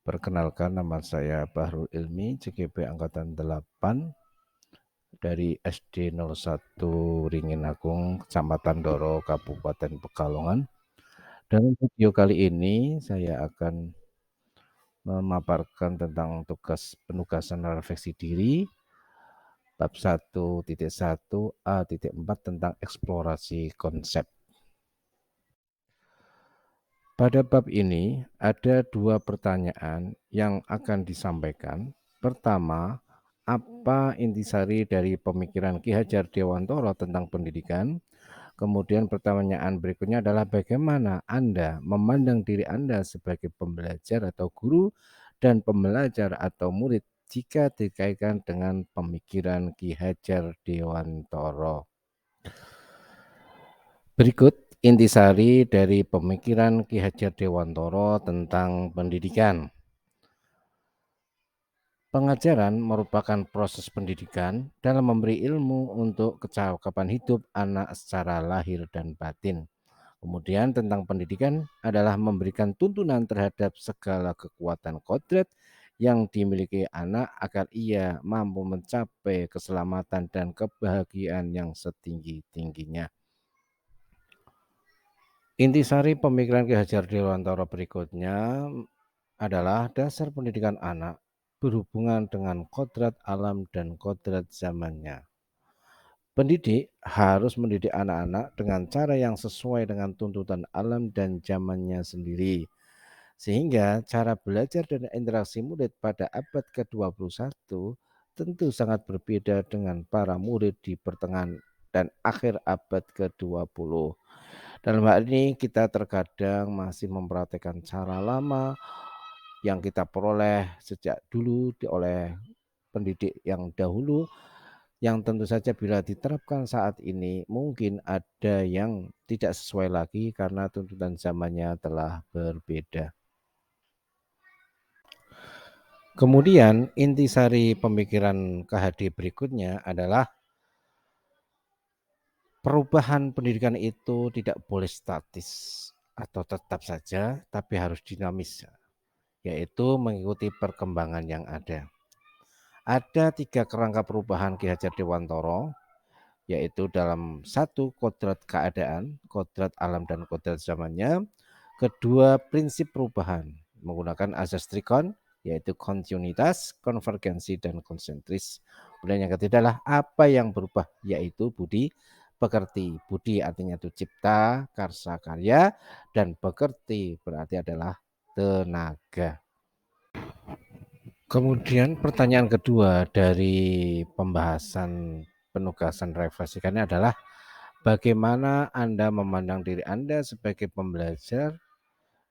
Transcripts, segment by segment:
Perkenalkan, nama saya Bahrul Ilmi, CGP Angkatan 8 dari SD 01 Ringin Agung, Kecamatan Doro, Kabupaten Pekalongan. Dan video kali ini saya akan memaparkan tentang tugas penugasan refleksi diri bab 1.1 A.4 tentang eksplorasi konsep. Pada bab ini ada dua pertanyaan yang akan disampaikan. Pertama, apa intisari dari pemikiran Ki Hajar Dewantara tentang pendidikan? Kemudian pertanyaan berikutnya adalah bagaimana Anda memandang diri Anda sebagai pembelajar atau guru dan pembelajar atau murid jika dikaitkan dengan pemikiran Ki Hajar Dewantara. Berikut intisari dari pemikiran Ki Hajar Dewantara tentang pendidikan. Pengajaran merupakan proses pendidikan dalam memberi ilmu untuk kecakapan hidup anak secara lahir dan batin. Kemudian tentang pendidikan adalah memberikan tuntunan terhadap segala kekuatan kodrat yang dimiliki anak agar ia mampu mencapai keselamatan dan kebahagiaan yang setinggi-tingginya. Intisari pemikiran Ki Hajar Dewantara berikutnya adalah dasar pendidikan anak berhubungan dengan kodrat alam dan kodrat zamannya. Pendidik harus mendidik anak-anak dengan cara yang sesuai dengan tuntutan alam dan zamannya sendiri. Sehingga cara belajar dan interaksi murid pada abad ke-21 tentu sangat berbeda dengan para murid di pertengahan dan akhir abad ke-20. Dalam hal ini kita terkadang masih mempraktikkan cara lama yang kita peroleh sejak dulu oleh pendidik yang dahulu, yang tentu saja bila diterapkan saat ini mungkin ada yang tidak sesuai lagi karena tuntutan zamannya telah berbeda. Kemudian intisari pemikiran KHD berikutnya adalah perubahan pendidikan itu tidak boleh statis atau tetap saja, tapi harus dinamis, yaitu mengikuti perkembangan yang ada. Ada 3 kerangka perubahan Ki Hajar Dewantara, yaitu dalam 1 kodrat keadaan, kodrat alam dan kodrat zamannya. Kedua, prinsip perubahan menggunakan azas trikon, yaitu kontinuitas, konvergensi, dan konsentris. Kemudian yang ketiga adalah apa yang berubah, yaitu budi pekerti. Budi artinya itu cipta, karsa, karya, dan pekerti berarti adalah tenaga. Kemudian pertanyaan kedua dari pembahasan penugasan refleksikannya adalah bagaimana Anda memandang diri Anda sebagai pembelajar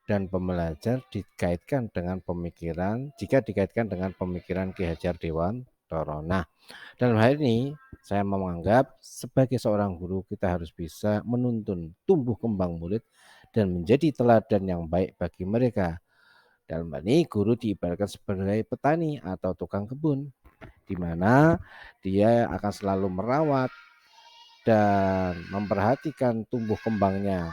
dan pembelajar dikaitkan dengan pemikiran, jika dikaitkan dengan pemikiran Ki Hajar Dewantara. Nah, dalam hal ini saya menganggap sebagai seorang guru kita harus bisa menuntun tumbuh kembang murid dan menjadi teladan yang baik bagi mereka. Dalam hal ini guru diibaratkan sebagai petani atau tukang kebun, di mana dia akan selalu merawat dan memperhatikan tumbuh kembangnya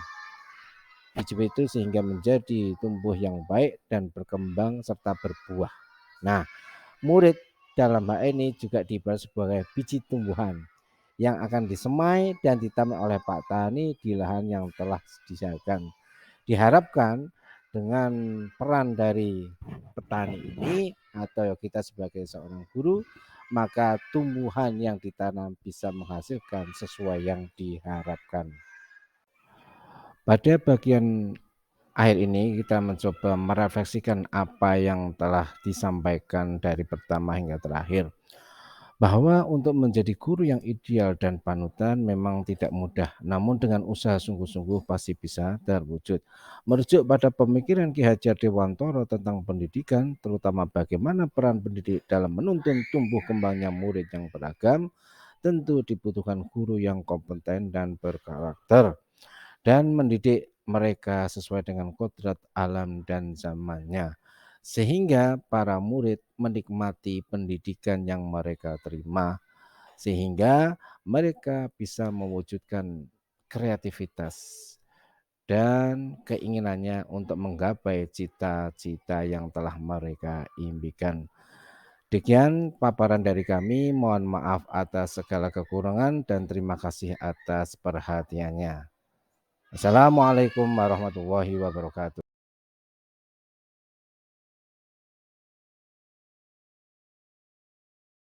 biji itu sehingga menjadi tumbuh yang baik dan berkembang serta berbuah. Nah, murid dalam hal ini juga diibarat sebagai biji tumbuhan yang akan disemai dan ditanam oleh Pak Tani di lahan yang telah disediakan. Diharapkan dengan peran dari petani ini atau kita sebagai seorang guru, maka tumbuhan yang ditanam bisa menghasilkan sesuai yang diharapkan. Pada bagian akhir ini kita mencoba merefleksikan apa yang telah disampaikan dari pertama hingga terakhir. Bahwa untuk menjadi guru yang ideal dan panutan memang tidak mudah, namun dengan usaha sungguh-sungguh pasti bisa terwujud. Merujuk pada pemikiran Ki Hajar Dewantara tentang pendidikan, terutama bagaimana peran pendidik dalam menuntun tumbuh kembangnya murid yang beragam, tentu dibutuhkan guru yang kompeten dan berkarakter dan mendidik mereka sesuai dengan kodrat alam dan zamannya, sehingga para murid menikmati pendidikan yang mereka terima, sehingga mereka bisa mewujudkan kreativitas dan keinginannya untuk menggapai cita-cita yang telah mereka impikan. Demikian paparan dari kami, mohon maaf atas segala kekurangan dan terima kasih atas perhatiannya. Assalamualaikum warahmatullahi wabarakatuh.